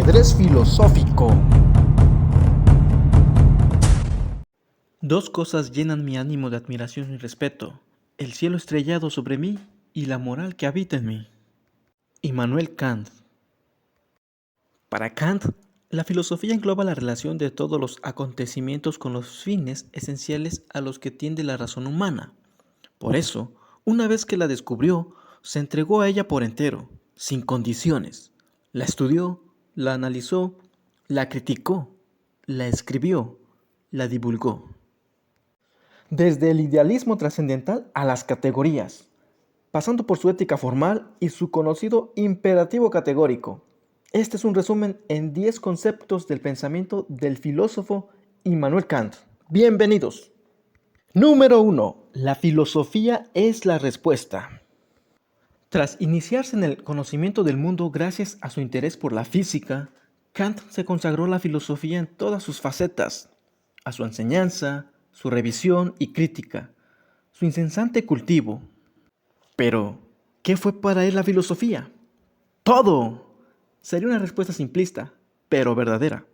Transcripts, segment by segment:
Ajedrez filosófico. Dos cosas llenan mi ánimo de admiración y respeto: el cielo estrellado sobre mí y la moral que habita en mí. Immanuel Kant. Para Kant, la filosofía engloba la relación de todos los acontecimientos con los fines esenciales a los que tiende la razón humana. Por eso, una vez que la descubrió, se entregó a ella por entero, sin condiciones. La estudió, la analizó, la criticó, la escribió, la divulgó. Desde el idealismo trascendental a las categorías, pasando por su ética formal y su conocido imperativo categórico. Este es un resumen en 10 conceptos del pensamiento del filósofo Immanuel Kant. Bienvenidos. Número 1. La filosofía es la respuesta. Tras iniciarse en el conocimiento del mundo gracias a su interés por la física, Kant se consagró a la filosofía en todas sus facetas, a su enseñanza, su revisión y crítica, su incesante cultivo. Pero, ¿qué fue para él la filosofía? ¡Todo! Sería una respuesta simplista, pero verdadera.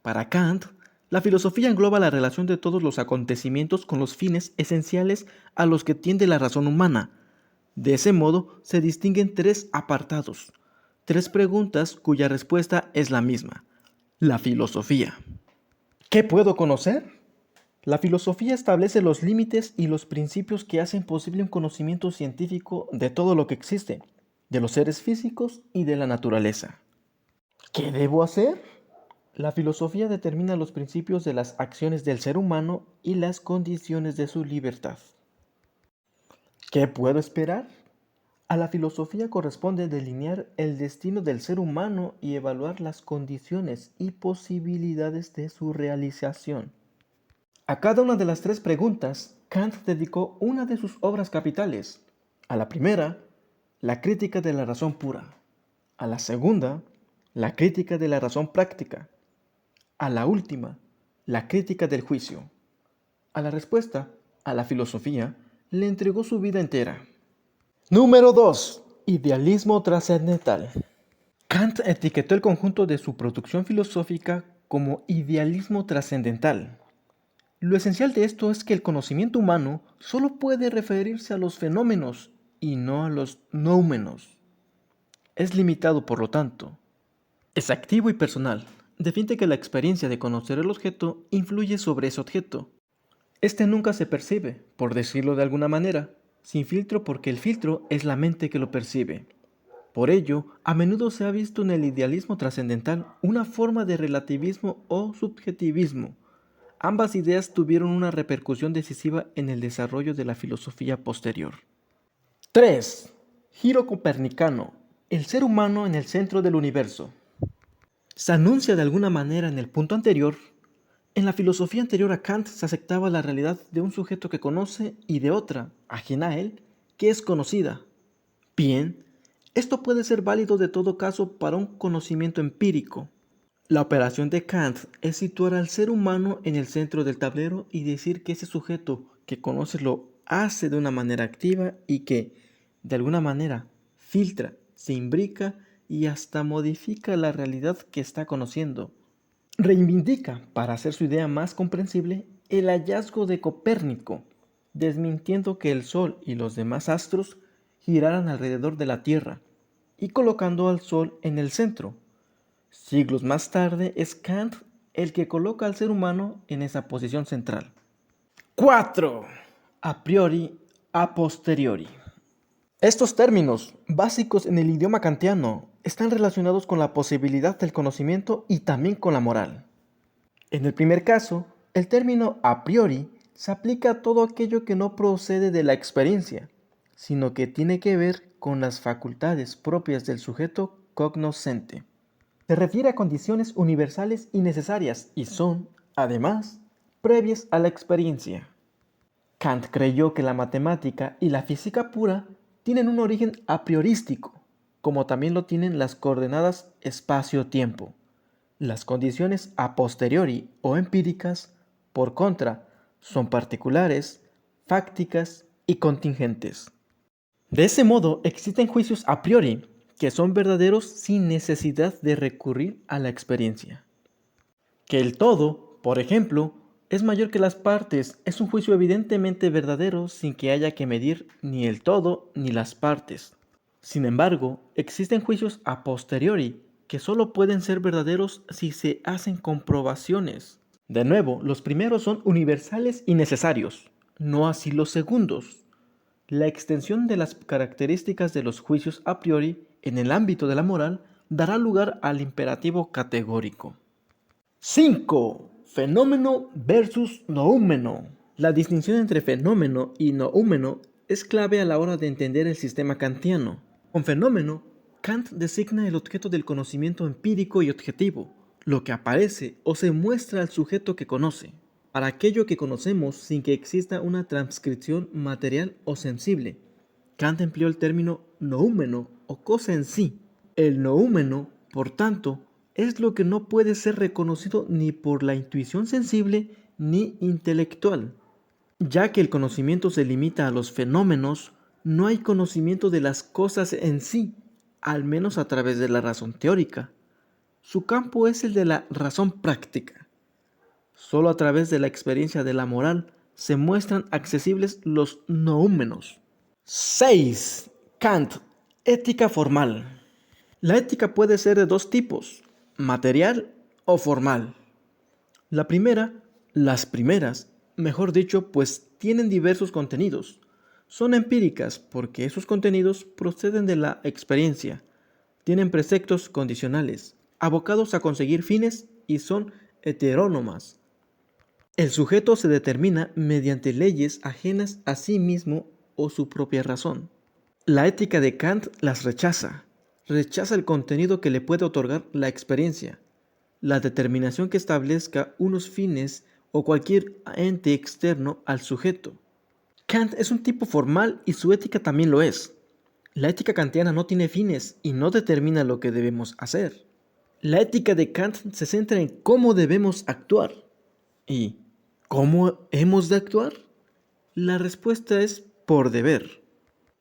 Para Kant, la filosofía engloba la relación de todos los acontecimientos con los fines esenciales a los que tiende la razón humana. De ese modo, se distinguen tres apartados, tres preguntas cuya respuesta es la misma: la filosofía. ¿Qué puedo conocer? La filosofía establece los límites y los principios que hacen posible un conocimiento científico de todo lo que existe, de los seres físicos y de la naturaleza. ¿Qué debo hacer? La filosofía determina los principios de las acciones del ser humano y las condiciones de su libertad. ¿Qué puedo esperar? A la filosofía corresponde delinear el destino del ser humano y evaluar las condiciones y posibilidades de su realización. A cada una de las tres preguntas, Kant dedicó una de sus obras capitales. A la primera, la crítica de la razón pura. A la segunda, la crítica de la razón práctica. A la última, la crítica del juicio. A la respuesta, a la filosofía, le entregó su vida entera. Número 2. Idealismo trascendental. Kant etiquetó el conjunto de su producción filosófica como idealismo trascendental. Lo esencial de esto es que el conocimiento humano solo puede referirse a los fenómenos y no a los nóumenos. Es limitado, por lo tanto. Es activo y personal. Define que la experiencia de conocer el objeto influye sobre ese objeto. Este nunca se percibe, por decirlo de alguna manera, sin filtro, porque el filtro es la mente que lo percibe. Por ello, a menudo se ha visto en el idealismo trascendental una forma de relativismo o subjetivismo. Ambas ideas tuvieron una repercusión decisiva en el desarrollo de la filosofía posterior. 3. Giro copernicano. El ser humano en el centro del universo. Se anuncia de alguna manera en el punto anterior. En la filosofía anterior a Kant se aceptaba la realidad de un sujeto que conoce y de otra, ajena a él, que es conocida. Bien, esto puede ser válido de todo caso para un conocimiento empírico. La operación de Kant es situar al ser humano en el centro del tablero y decir que ese sujeto que conoce lo hace de una manera activa y que, de alguna manera, filtra, se imbrica y hasta modifica la realidad que está conociendo. Reivindica, para hacer su idea más comprensible, el hallazgo de Copérnico, desmintiendo que el Sol y los demás astros giraran alrededor de la Tierra y colocando al Sol en el centro. Siglos más tarde es Kant el que coloca al ser humano en esa posición central. 4. A priori, a posteriori. Estos términos, básicos en el idioma kantiano, están relacionados con la posibilidad del conocimiento y también con la moral. En el primer caso, el término a priori se aplica a todo aquello que no procede de la experiencia, sino que tiene que ver con las facultades propias del sujeto cognoscente. Se refiere a condiciones universales y necesarias y son, además, previas a la experiencia. Kant creyó que la matemática y la física pura tienen un origen a priorístico, como también lo tienen las coordenadas espacio-tiempo. Las condiciones a posteriori o empíricas, por contra, son particulares, fácticas y contingentes. De ese modo, existen juicios a priori, que son verdaderos sin necesidad de recurrir a la experiencia. Que el todo, por ejemplo, es mayor que las partes, es un juicio evidentemente verdadero sin que haya que medir ni el todo ni las partes. Sin embargo, existen juicios a posteriori que solo pueden ser verdaderos si se hacen comprobaciones. De nuevo, los primeros son universales y necesarios, no así los segundos. La extensión de las características de los juicios a priori en el ámbito de la moral dará lugar al imperativo categórico. 5. Fenómeno versus noúmeno. La distinción entre fenómeno y noúmeno es clave a la hora de entender el sistema kantiano. Con fenómeno, Kant designa el objeto del conocimiento empírico y objetivo, lo que aparece o se muestra al sujeto que conoce, para aquello que conocemos sin que exista una transcripción material o sensible. Kant empleó el término noúmeno o cosa en sí. El noúmeno, por tanto, es lo que no puede ser reconocido ni por la intuición sensible ni intelectual. Ya que el conocimiento se limita a los fenómenos, no hay conocimiento de las cosas en sí, al menos a través de la razón teórica. Su campo es el de la razón práctica. Solo a través de la experiencia de la moral se muestran accesibles los noúmenos. 6. Kant. Ética formal. La ética puede ser de dos tipos, material o formal. Las primeras, mejor dicho, pues tienen diversos contenidos. Son empíricas porque esos contenidos proceden de la experiencia. Tienen preceptos condicionales, abocados a conseguir fines y son heterónomas. El sujeto se determina mediante leyes ajenas a sí mismo o su propia razón. La ética de Kant las rechaza. Rechaza el contenido que le puede otorgar la experiencia, la determinación que establezca unos fines o cualquier ente externo al sujeto. Kant es un tipo formal y su ética también lo es. La ética kantiana no tiene fines y no determina lo que debemos hacer. La ética de Kant se centra en cómo debemos actuar. ¿Y cómo hemos de actuar? La respuesta es por deber.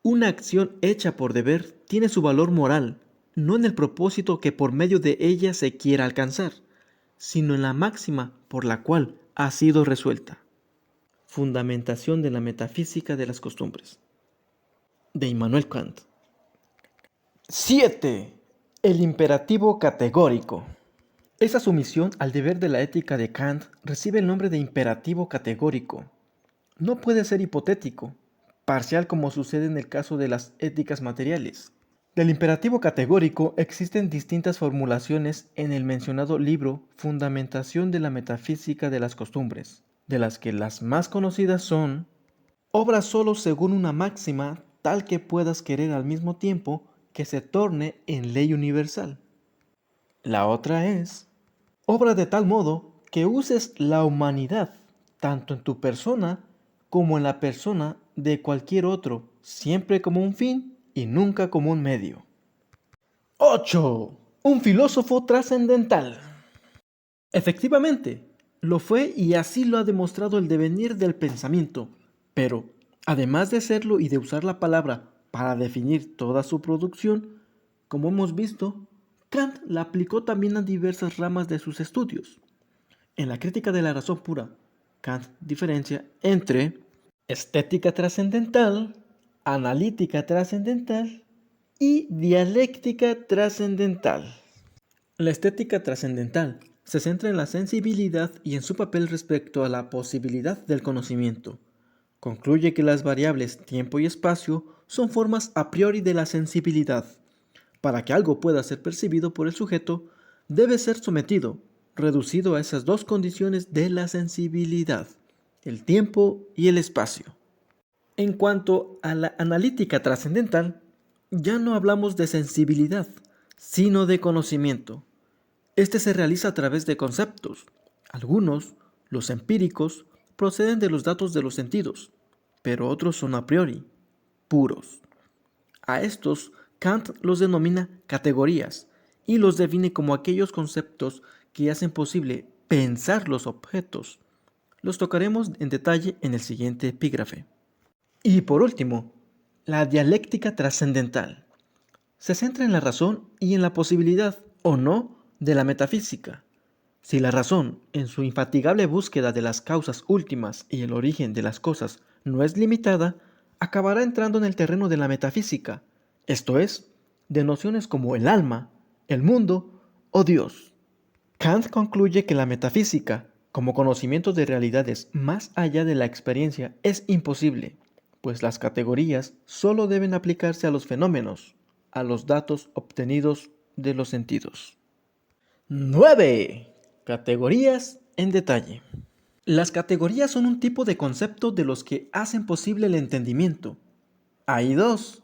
Una acción hecha por deber tiene su valor moral, no en el propósito que por medio de ella se quiera alcanzar, sino en la máxima por la cual ha sido resuelta. Fundamentación de la metafísica de las costumbres. De Immanuel Kant. 7. El imperativo categórico. Esa sumisión al deber de la ética de Kant recibe el nombre de imperativo categórico. No puede ser hipotético, parcial como sucede en el caso de las éticas materiales. Del imperativo categórico existen distintas formulaciones en el mencionado libro Fundamentación de la Metafísica de las Costumbres, de las que las más conocidas son: obra solo según una máxima tal que puedas querer al mismo tiempo que se torne en ley universal. La otra es: obra de tal modo que uses la humanidad, tanto en tu persona como en la persona de cualquier otro, siempre como un fin y nunca como un medio. 8. Un filósofo trascendental. Efectivamente, lo fue y así lo ha demostrado el devenir del pensamiento, pero, además de serlo y de usar la palabra para definir toda su producción, como hemos visto, Kant la aplicó también a diversas ramas de sus estudios. En la crítica de la razón pura, Kant diferencia entre estética trascendental, analítica trascendental y dialéctica trascendental. La estética trascendental se centra en la sensibilidad y en su papel respecto a la posibilidad del conocimiento. Concluye que las variables tiempo y espacio son formas a priori de la sensibilidad. Para que algo pueda ser percibido por el sujeto, debe ser sometido, reducido a esas dos condiciones de la sensibilidad, el tiempo y el espacio. En cuanto a la analítica trascendental, ya no hablamos de sensibilidad, sino de conocimiento. Este se realiza a través de conceptos. Algunos, los empíricos, proceden de los datos de los sentidos, pero otros son a priori, puros. A estos, Kant los denomina categorías y los define como aquellos conceptos que hacen posible pensar los objetos. Los tocaremos en detalle en el siguiente epígrafe. Y por último, la dialéctica trascendental. se centra en la razón y en la posibilidad, o no, de la metafísica. Si la razón, en su infatigable búsqueda de las causas últimas y el origen de las cosas, no es limitada, acabará entrando en el terreno de la metafísica, esto es, de nociones como el alma, el mundo o Dios. Kant concluye que la metafísica, como conocimiento de realidades más allá de la experiencia, es imposible, pues las categorías solo deben aplicarse a los fenómenos, a los datos obtenidos de los sentidos. 9. Categorías en detalle. Las categorías son un tipo de concepto de los que hacen posible el entendimiento. Hay dos,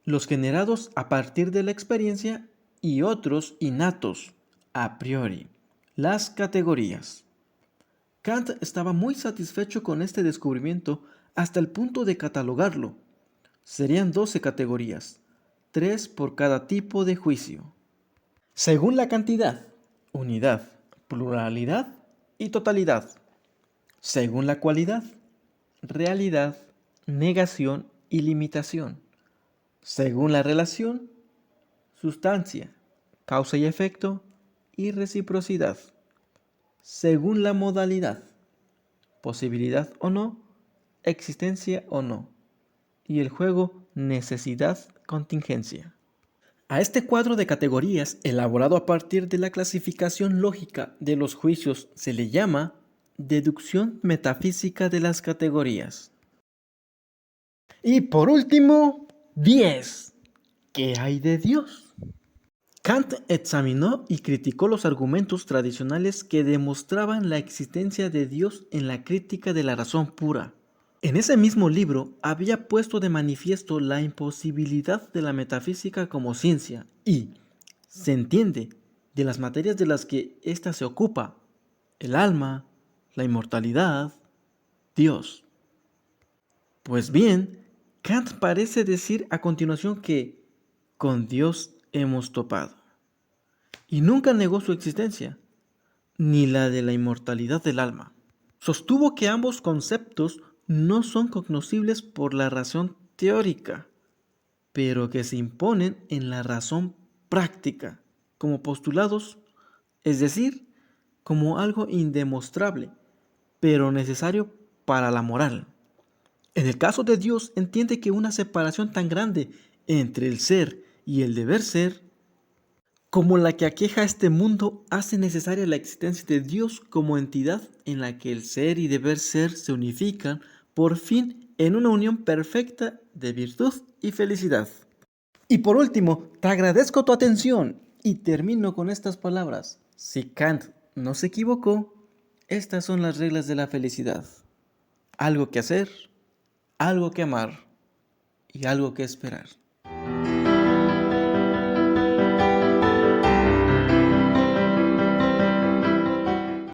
los generados a partir de la experiencia y otros innatos, a priori. Las categorías. Kant estaba muy satisfecho con este descubrimiento hasta el punto de catalogarlo. Serían 12 categorías, 3 por cada tipo de juicio. Según la cantidad, unidad, pluralidad y totalidad. Según la cualidad, realidad, negación y limitación. Según la relación, sustancia, causa y efecto y reciprocidad. Según la modalidad, posibilidad o no, existencia o no. Y el juego, necesidad-contingencia. A este cuadro de categorías, elaborado a partir de la clasificación lógica de los juicios, se le llama deducción metafísica de las categorías. Y por último, 10. ¿Qué hay de Dios? Kant examinó y criticó los argumentos tradicionales que demostraban la existencia de Dios en la crítica de la razón pura. En ese mismo libro había puesto de manifiesto la imposibilidad de la metafísica como ciencia y, se entiende, de las materias de las que ésta se ocupa, el alma, la inmortalidad, Dios. Pues bien, Kant parece decir a continuación que con Dios hemos topado. Y nunca negó su existencia, ni la de la inmortalidad del alma. Sostuvo que ambos conceptos no son cognoscibles por la razón teórica, pero que se imponen en la razón práctica, como postulados, es decir, como algo indemostrable, pero necesario para la moral. En el caso de Dios, entiende que una separación tan grande entre el ser y el deber ser, como la que aqueja a este mundo, hace necesaria la existencia de Dios como entidad en la que el ser y deber ser se unifican por fin en una unión perfecta de virtud y felicidad. Y por último, te agradezco tu atención y termino con estas palabras. Si Kant no se equivocó, estas son las reglas de la felicidad. Algo que hacer, algo que amar y algo que esperar.